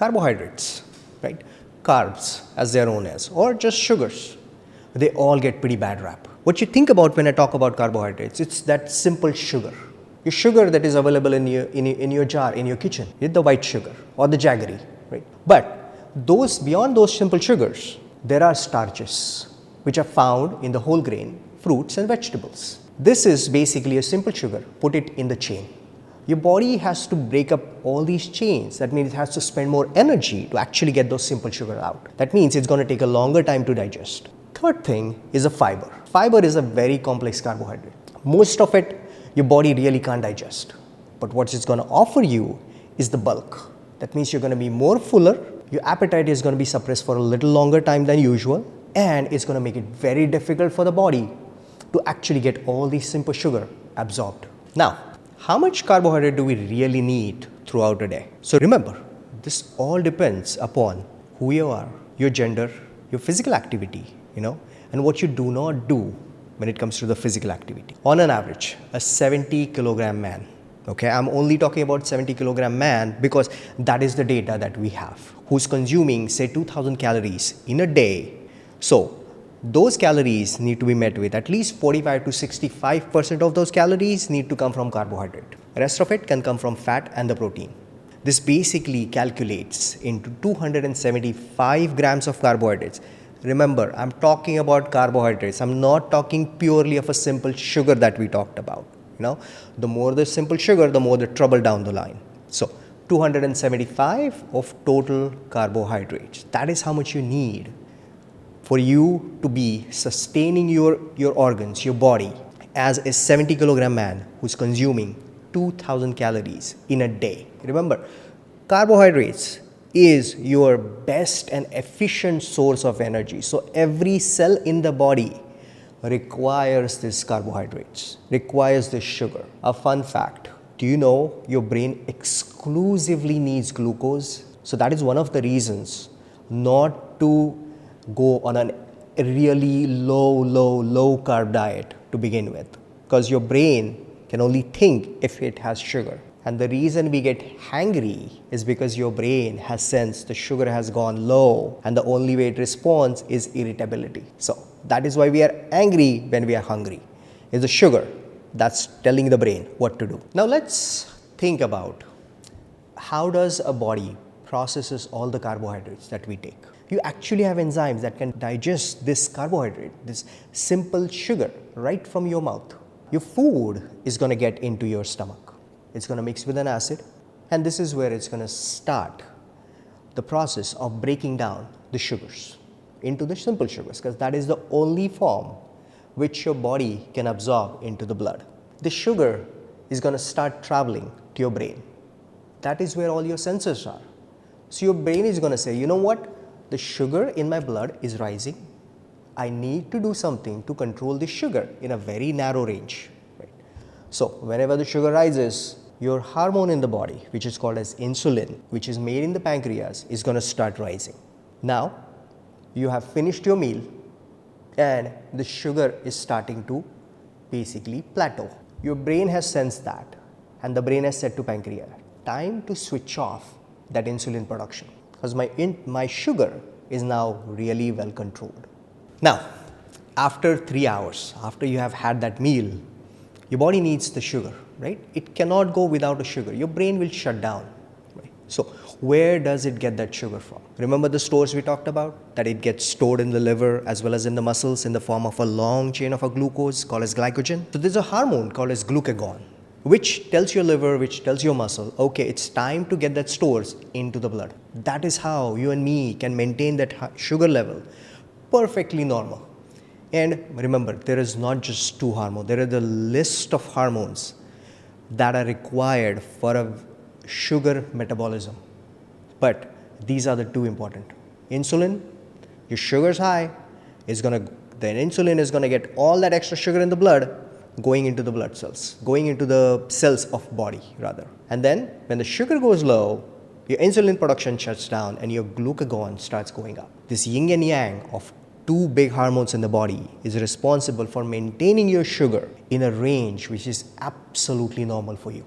carbohydrates, right? Carbs, as they're known as, or just sugars, they all get pretty bad rap. What you think about when I talk about carbohydrates, it's that simple sugar. Your sugar that is available in your jar, in your kitchen, the white sugar or the jaggery, right? But beyond those simple sugars, there are starches which are found in the whole grain, fruits and vegetables. This is basically a simple sugar. Put it in the chain. Your body has to break up all these chains. That means it has to spend more energy to actually get those simple sugar out. That means it's going to take a longer time to digest. Third thing is a fiber. Fiber is a very complex carbohydrate. Most of it your body really can't digest. But what it's going to offer you is the bulk. That means you're going to be more fuller. Your appetite is going to be suppressed for a little longer time than usual. And it's going to make it very difficult for the body to actually get all these simple sugar absorbed. Now, how much carbohydrate do we really need throughout a day? So remember, this all depends upon who you are, your gender, your physical activity, and what you do not do when it comes to the physical activity. On an average, a 70 kilogram man, okay, I'm only talking about 70 kilogram man because that is the data that we have, who's consuming say 2000 calories in a day. So those calories need to be met with at least 45 to 65% of those calories need to come from carbohydrate. The rest of it can come from fat and the protein. This basically calculates into 275 grams of carbohydrates. Remember, I'm talking about carbohydrates. I'm not talking purely of a simple sugar that we talked about. The more the simple sugar, the more the trouble down the line. So 275 of total carbohydrates. That is how much you need for you to be sustaining your organs, your body, as a 70 kilogram man who's consuming 2000 calories in a day. Remember, carbohydrates is your best and efficient source of energy. So every cell in the body requires this carbohydrates, requires this sugar. A fun fact, do you know your brain exclusively needs glucose? So that is one of the reasons not to go on a really low carb diet to begin with, because your brain can only think if it has sugar. And the reason we get hangry is because your brain has sensed the sugar has gone low, and the only way it responds is irritability. So that is why we are angry when we are hungry. It's the sugar that's telling the brain what to do. Now let's think about how does a body processes all the carbohydrates that we take. You actually have enzymes that can digest this carbohydrate, this simple sugar, right from your mouth. Your food is going to get into your stomach. It's going to mix with an acid, and this is where it's going to start the process of breaking down the sugars into the simple sugars, because that is the only form which your body can absorb into the blood. The sugar is going to start traveling to your brain. That is where all your sensors are. So your brain is going to say, you know what? The sugar in my blood is rising. I need to do something to control the sugar in a very narrow range. Right? So whenever the sugar rises, your hormone in the body, which is called as insulin, which is made in the pancreas, is going to start rising. Now, you have finished your meal and the sugar is starting to basically plateau. Your brain has sensed that, and the brain has said to pancreas, time to switch off that insulin production, because my sugar is now really well controlled. Now, after 3 hours, after you have had that meal, your body needs the sugar, right? It cannot go without a sugar. Your brain will shut down. Right? So where does it get that sugar from? Remember the stores we talked about? That it gets stored in the liver as well as in the muscles in the form of a long chain of a glucose called as glycogen. So there's a hormone called as glucagon, which tells your liver, which tells your muscle, okay, it's time to get that stores into the blood. That is how you and me can maintain that sugar level perfectly normal. And remember, there is not just two hormones. There is a list of hormones that are required for a sugar metabolism. But these are the two important. Insulin, your sugar is high, then insulin is going to get all that extra sugar in the blood going into the blood cells, going into the cells of body rather. And then when the sugar goes low, your insulin production shuts down and your glucagon starts going up. This yin and yang of two big hormones in the body is responsible for maintaining your sugar in a range which is absolutely normal for you.